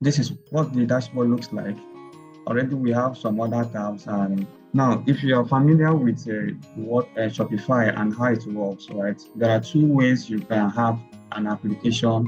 this is what the dashboard looks like. Already we have some other tabs, and now if you are familiar with what Shopify and how it works, right? There are two ways you can have an application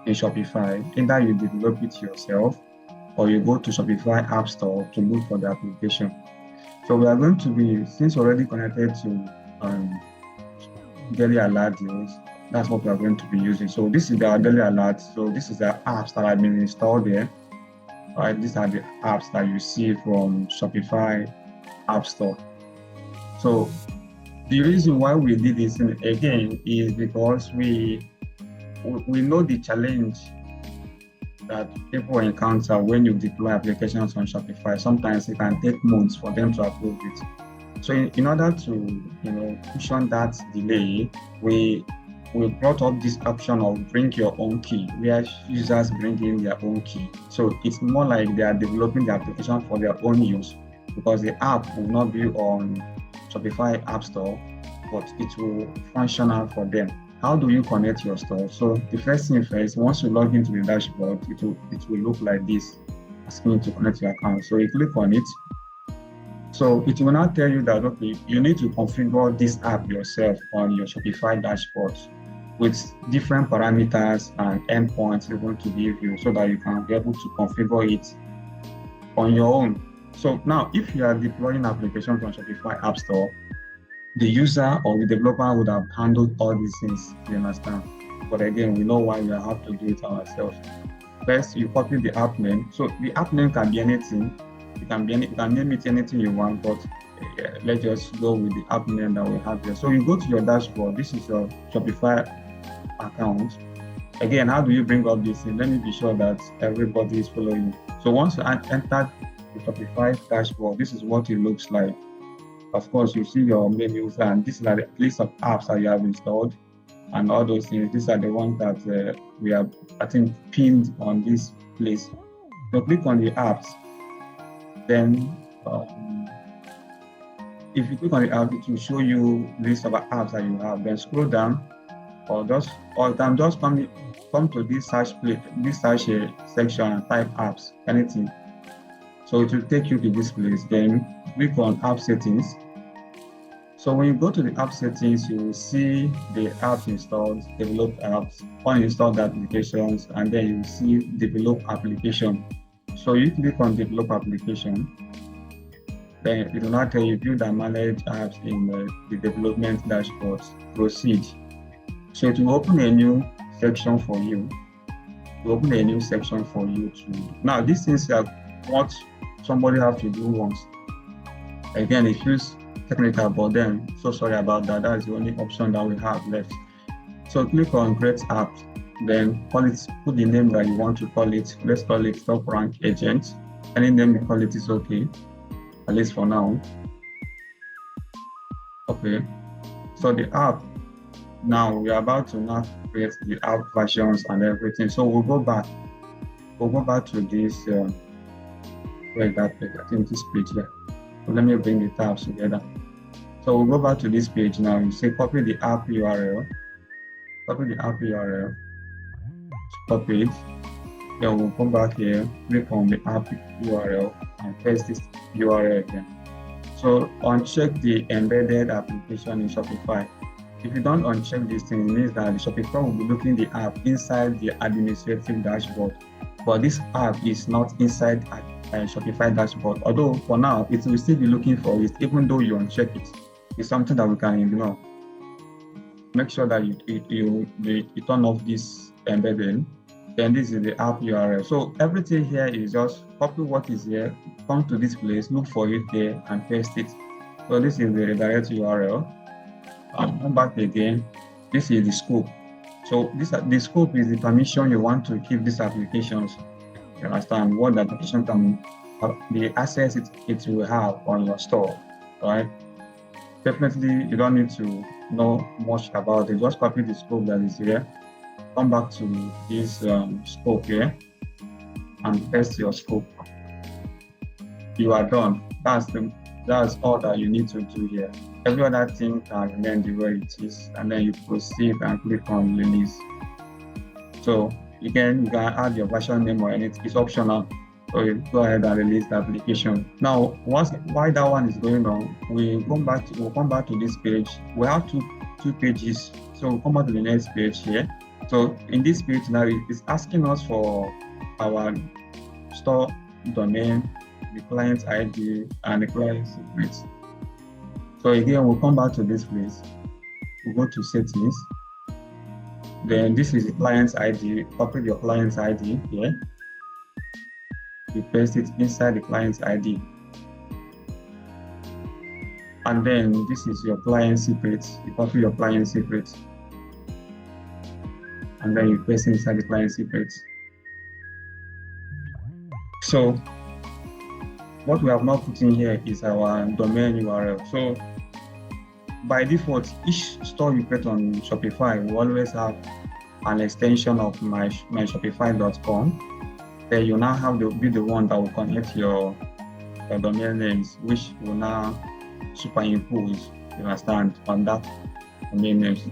in Shopify. Either you develop it yourself or you go to Shopify App Store to look for the application. So we are going to be, since already connected to daily alert deals, that's what we are going to be using. So this is our daily alert. So this is the apps that have been installed there. Right, these are the apps that you see from Shopify App Store. So the reason why we did this again is because we know the challenge that people encounter when you deploy applications on Shopify. Sometimes it can take months for them to approve it. So in order to cushion that delay, we brought up this option of bring your own key, where users bring in their own key. So it's more like they are developing the application for their own use, because the app will not be on Shopify App Store, but it will function out for them. How do you connect your store? So the first thing first, once you log into the dashboard, it will look like this, asking you to connect your account. So you click on it. So it will now tell you that, okay, you need to configure this app yourself on your Shopify dashboard with different parameters and endpoints you're going to give you, so that you can be able to configure it on your own. So now, if you are deploying applications on Shopify App Store, the user or the developer would have handled all these things, you understand? But again, we know why we have to do it ourselves. First, you copy the app name. So the app name can be anything. You can name it anything you want, but let's just go with the app name that we have here. So you go to your dashboard. This is your Shopify account. Again, how do you bring up this thing? Let me be sure that everybody is following. So once you enter the Shopify dashboard, this is what it looks like. Of course, you see your menus, and this is like a list of apps that you have installed and all those things. These are the ones that we have, I think, pinned on this place. So click on the apps. Then, if you click on the app, it will show you list of apps that you have. Then scroll down, or just come to this search section and type apps, anything. So it will take you to this place. Then click on app settings. So when you go to the app settings, you will see the apps installed, develop apps, uninstalled applications, and then you will see develop application. So you click on develop application, then it will now tell you view and manage apps in the development dashboard. Proceed. So it will open a new section for you. Now these things are what somebody have to do once. Again, it feels technical, but then so sorry about that. That is the only option that we have left. So click on create app, then put the name that you want to call it. Let's call it TopRanky Agent. Any name you call it is okay, at least for now. Okay, so the app, now we are about to now create the app versions and everything. So we'll go back to this where that page, I think this page here. So let me bring the tabs together. So we'll go back to this page now. You say copy the app URL. Copy it. Then we'll come back here, click on the app URL and paste this URL again. So uncheck the embedded application in Shopify. If you don't uncheck this thing, it means that the Shopify will be looking the app inside the administrative dashboard. But this app is not inside Shopify dashboard. Although for now, it will still be looking for it, even though you uncheck it. It's something that we can ignore. Make sure that you turn off this embedding. Then this is the app URL. So everything here is just copy what is here, come to this place, look for it there, and paste it. So this is the direct URL. I'll come back again. This is the scope. So the scope is the permission you want to keep these applications. You understand what the application can, the access it will have on your store, right? Definitely, you don't need to know much about it. Just copy the scope that is here. Come back to this scope here and paste your scope. You are done. That's all that you need to do here. Every other thing can remain the way it is, and then you proceed and click on release. So Again, you can add your version name or anything. It's optional. So you go ahead and release the application. Now, while that one is going on, we'll come back to this page. We have two pages. So we'll come back to the next page here. So in this page now, it's asking us for our store domain, the client ID, and the client secret. So again, we'll come back to this place. We'll go to settings. Then this is the client's ID. Copy your client's ID here. You paste it inside the client's ID. And then this is your client secret. You copy your client secret. And then you paste inside the client secret. So what we have not put in here is our domain URL. So by default, each store you create on Shopify will always have an extension of myshopify.com. Then you now have to be the one that will connect your domain names, which will now superimpose, you understand, on that domain names.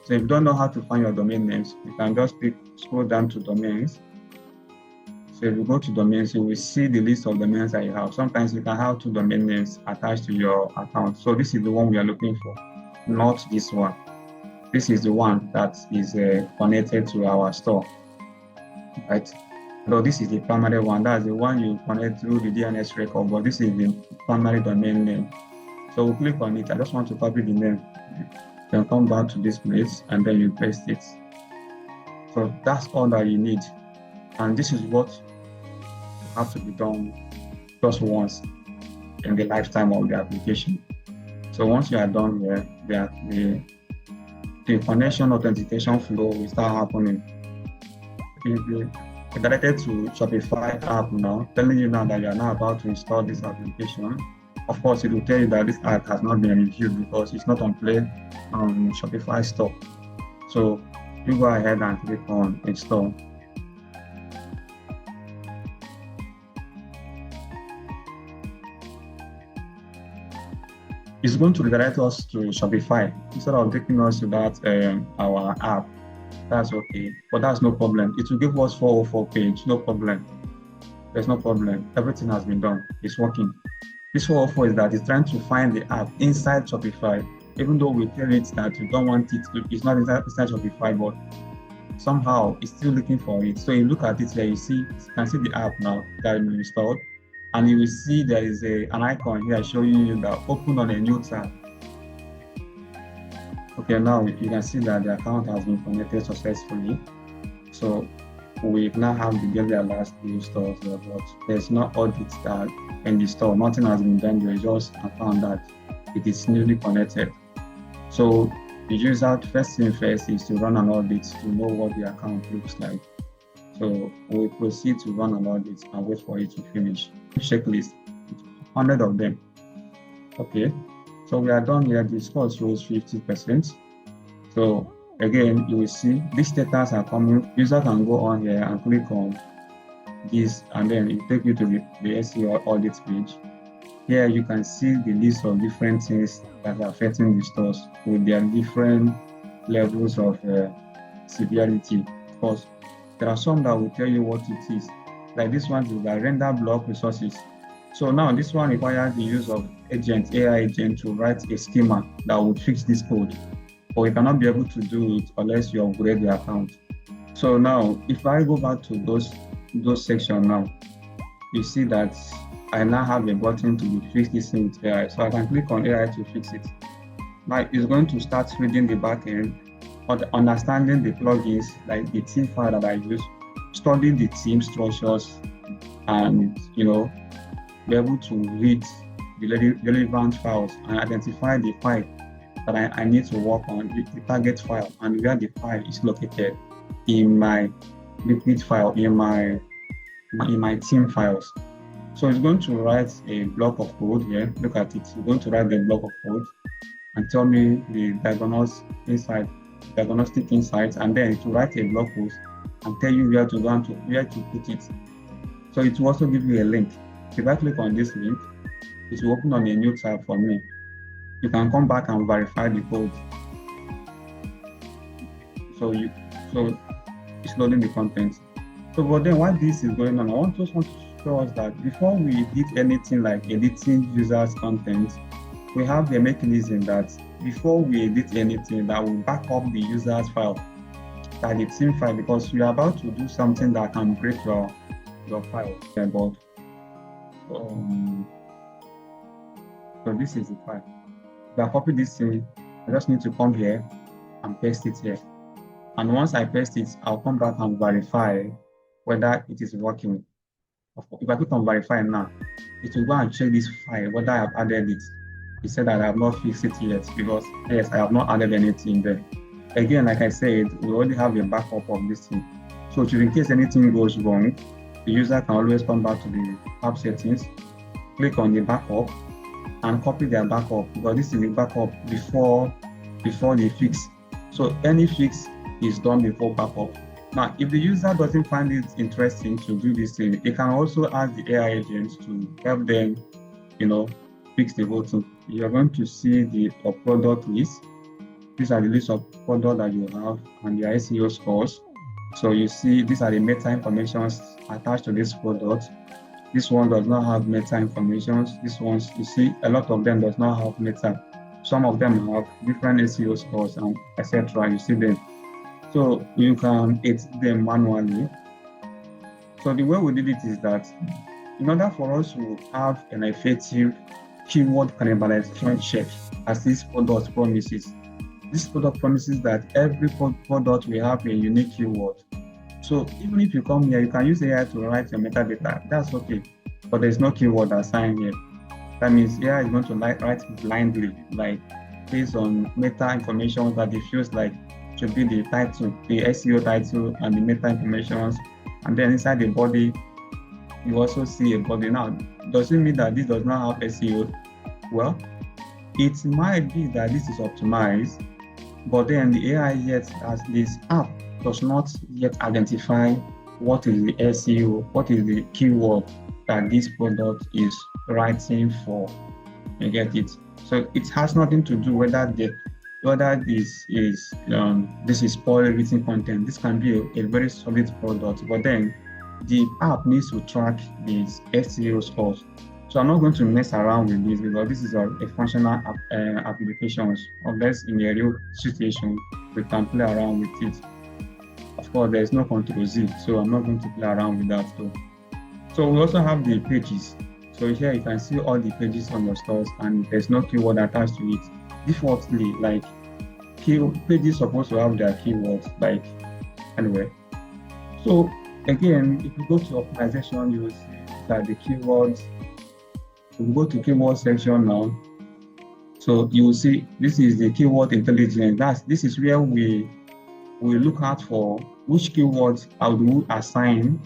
So if you don't know how to find your domain names, you can just scroll down to domains. So if you go to domains, you will see the list of domains that you have. Sometimes you can have 2 domain names attached to your account. So this is the one we are looking for, not this one. This is the one that is connected to our store, right? So this is the primary one. That's the one you connect through the DNS record, but this is the primary domain name. So we'll click on it. I just want to copy the name. Then come back to this place and then you paste it. So that's all that you need. And this is what have to be done just once in the lifetime of the application. So once you are done here, the connection authentication flow will start happening. You're directed to Shopify app now, telling you now that you are now about to install this application. Of course, it will tell you that this app has not been reviewed because it's not on Play Shopify store. So you go ahead and click on install. It's going to redirect us to Shopify instead of taking us to that our app. That's okay, but that's no problem. It will give us 404 page, no problem. There's no problem. Everything has been done. It's working. This 404 is that it's trying to find the app inside Shopify, even though we tell it that we don't want it to, it's not inside Shopify, but somehow it's still looking for it. So you look at it here, you can see the app now that you installed, and you will see there is an icon here showing you that open on a new tab. Okay, now you can see that the account has been connected successfully. So we now have the daily alerts to stores, but there's no audit that in the store. Nothing has been done. There is just found that it is newly connected. So the user, first thing first is to run an audit to know what the account looks like. So we'll proceed to run an audit and wait for it to finish. Checklist, 100 of them. Okay. So we are done here. The score shows 50%. So again, you will see these status are coming. User can go on here and click on this, and then it take you to the SEO audit page. Here you can see the list of different things that are affecting the stores with their different levels of severity. Of course, there are some that will tell you what it is. Like this one is the render block resources. So now this one requires the use of AI agent to write a schema that would fix this code. But you cannot be able to do it unless you upgrade the account. So now if I go back to those sections now, you see that I now have a button to fix this thing with AI. So I can click on AI to fix it. Now it's going to start reading the backend, understanding the plugins, like the theme file that I use, studying the theme structures, and be able to read the relevant files and identify the file that I need to work on, the target file, and where the file is located in my repeat file, in my theme files. So it's going to write a block of code here. Look at it. It's going to write the block of code and tell me the diagnostic insights, and then it will write a blog post and tell you where to put it. So it will also give you a link. If I click on this link, it will open on a new tab for me. You can come back and verify the code. So it's loading the content. So, but then while this is going on, I just want to show us that before we edit anything like editing users' content, we have a mechanism that before we edit anything, that will back up the user's file, that the team file, because we are about to do something that can break your file. But so this is the file. If I copy this thing, I just need to come here and paste it here. And once I paste it, I'll come back and verify whether it is working. If I click on verify now, it will go and check this file, whether I have added it. It said that I have not fixed it yet, because yes, I have not added anything there. Again, like I said, we already have a backup of this thing. So in case anything goes wrong, the user can always come back to the app settings, click on the backup, and copy their backup, because this is the backup before the fix. So any fix is done before backup. Now, if the user doesn't find it interesting to do this thing, they can also ask the AI agent to help them, fix the whole thing. You're going to see the product list. These are the list of products that you have and their SEO scores. So you see, these are the meta informations attached to this product. This one does not have meta informations. These ones, you see, a lot of them does not have meta. Some of them have different SEO scores and etc. You see them. So you can edit them manually. So the way we did it is that in order for us to have an effective keyword cannibalization check, as this product promises, this product promises that every product will have a unique keyword. So even if you come here, you can use AI to write your metadata. That's okay, but there's no keyword assigned here. That means AI is going to write blindly, like based on meta information that it feels like should be the title, the SEO title, and the meta informations. And then inside the body, you also see a body. Now, does it mean that this does not have SEO? Well, it might be that this is optimized, but then the AI yet, as this app does not yet identify what is the SEO, what is the keyword that this product is writing for. You get it? So it has nothing to do whether this is poorly written content. This can be a very solid product, but then the app needs to track these SEO scores. So I'm not going to mess around with this, because this is a functional applications. Unless in a real situation, we can play around with it. Of course, there is no Control Z, so I'm not going to play around with that too. So we also have the pages. So here you can see all the pages on your stores, and there's no keyword attached to it. Defaultly, like pages supposed to have their keywords, like anyway. So again, if you go to optimization, you will see that the keywords. So we go to keyword section now. So you will see this is the keyword intelligence. This is where we look out for which keywords how do we assign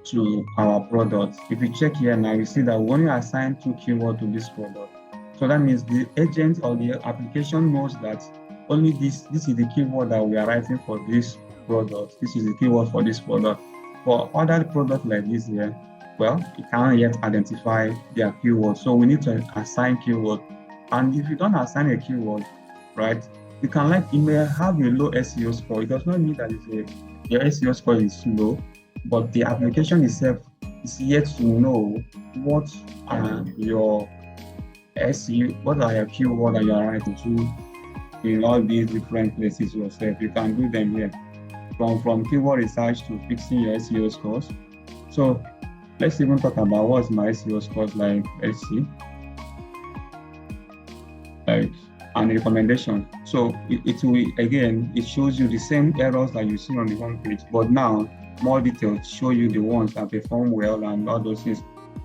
to our product. If you check here now, you see that we only assign 2 keywords to this product. So that means the agent or the application knows that only this is the keyword that we are writing for this product. This is the keyword for this product. For other products like this here, well, it cannot yet identify their keyword. So we need to assign keyword. And if you don't assign a keyword, right, you may have a low SEO score. It does not mean that your SEO score is low, but the application itself is yet to know what are your SEO, what are your keyword that you are writing to in all these different places yourself. You can do them here. From keyword research to fixing your SEO scores. So let's even talk about what's my SEO scores like. Let's see. And recommendation. So it will, again, it shows you the same errors that you see on the home page, but now more details show you the ones that perform well, and all those things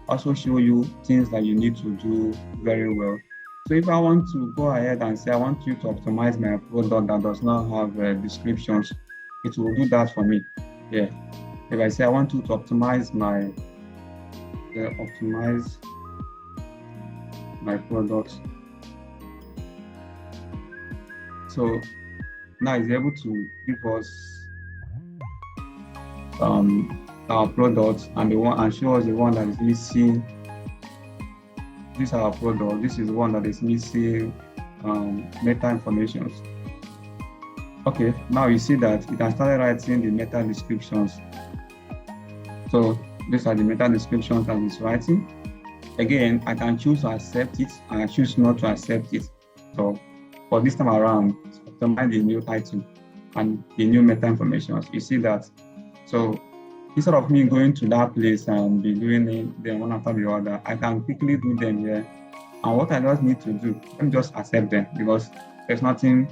also show you things that you need to do very well. So if I want to go ahead and say I want you to optimize my product that does not have descriptions, it will do that for me. Yeah. If I say I want you to optimize my products, so now it's able to give us our products and show us the one that is missing. This is our product. This is the one that is missing meta information. Okay, now you see that you can start writing the meta descriptions. So these are the meta descriptions that it's writing. Again, I can choose to accept it and I choose not to accept it. So for this time around, customize the new title and the new meta information. You see that. So instead of me going to that place and be doing them one after the other, I can quickly do them here. And what I just need to do, let me just accept them because there's nothing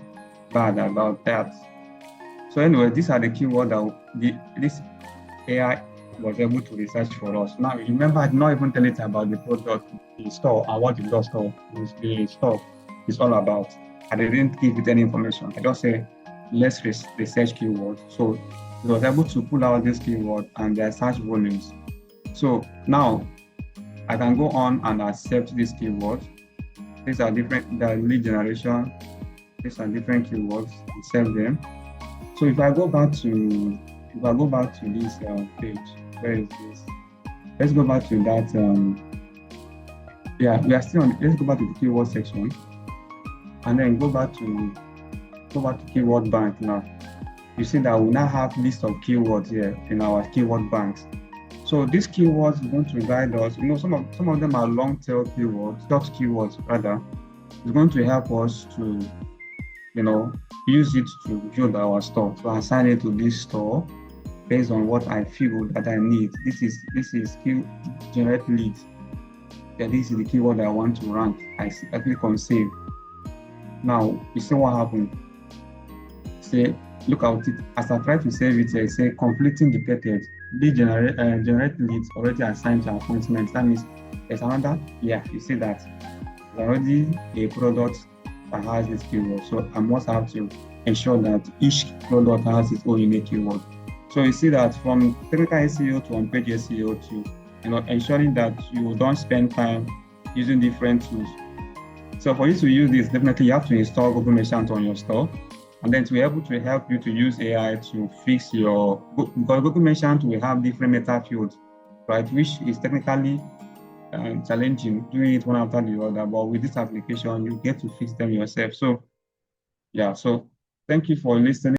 bad about that. So anyway, these are the keywords that this AI was able to research for us. Now, remember, I did not even tell it about the product, the store, and what the store is all about. I didn't give it any information. I just say, let's research keywords. So it was able to pull out this keyword and their search volumes. So now I can go on and accept these keywords. These are different, the lead generation. These are different keywords, accept them. So if I go back to this page, where is this? Let's go back to that. Yeah, we are still on. Let's go back to the keyword section, and then go back to keyword bank now. You see that we now have list of keywords here in our keyword banks. So these keywords are going to guide us. Some of them are long tail keywords, short keywords rather. It's going to help us to, use it to build our store, to assign it to this store based on what I feel that I need. This is keyword generate leads. Yeah, this is the keyword I want to rank. I click on save. Now you see what happened. Say, look at it. As I try to save it, I say completing depleted. Lead generate leads already assigned to appointments. That means there's another. Yeah, you see that there's already a product that has this keyword. So I must have to ensure that each product has its own unique keyword. So you see that from technical SEO to on-page SEO to ensuring that you don't spend time using different tools. So for you to use this, definitely you have to install Google Merchant on your store, and then to be able to help you to use AI to fix because Google Merchant will have different meta fields, right? Which is technically challenging doing it one after the other. But with this application, you get to fix them yourself. So yeah, so thank you for listening.